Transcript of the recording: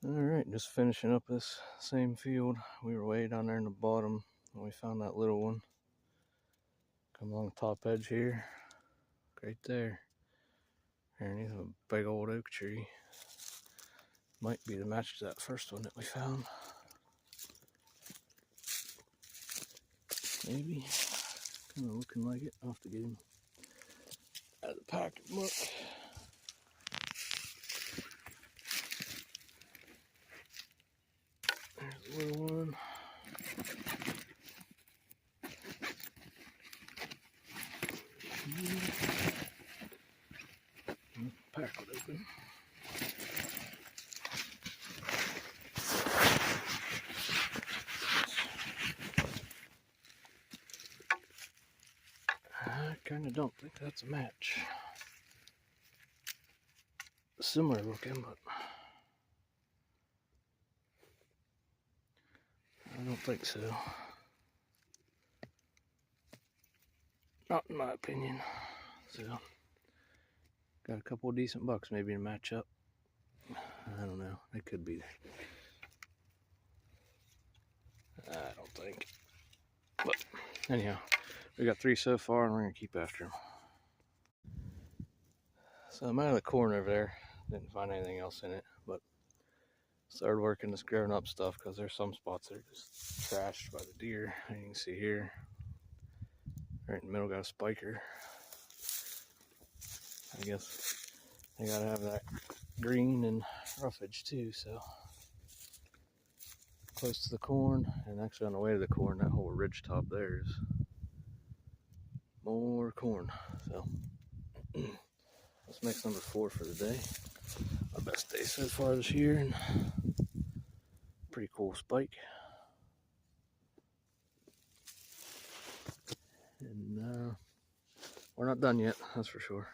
Alright, just finishing up this same field. We were way down there in the bottom and we found that little one. Come along the top edge here, right there. Underneath a big old oak tree. Might be the match to that first one that we found. Maybe. Kind of looking like it. I'll have to get him out of the pack and look. There's a little one. Pack would open. I kind of don't think that's a match. Similar looking, but I don't think so. Not in my opinion. So, got a couple of decent bucks maybe to match up. I don't know. It could be. I don't think. But anyhow, we got 3 so far, and we're gonna keep after them. So I'm out of the corn over there. Didn't find anything else in it, but started working this grown up stuff because there's some spots that are just trashed by the deer. And you can see here, right in the middle, got a spiker. I guess they gotta have that green and roughage too, so close to the corn, and actually on the way to the corn, that whole ridge top there is more corn. So that's mix number 4 for the day. My best day so far this year, and pretty cool spike. And we're not done yet, that's for sure.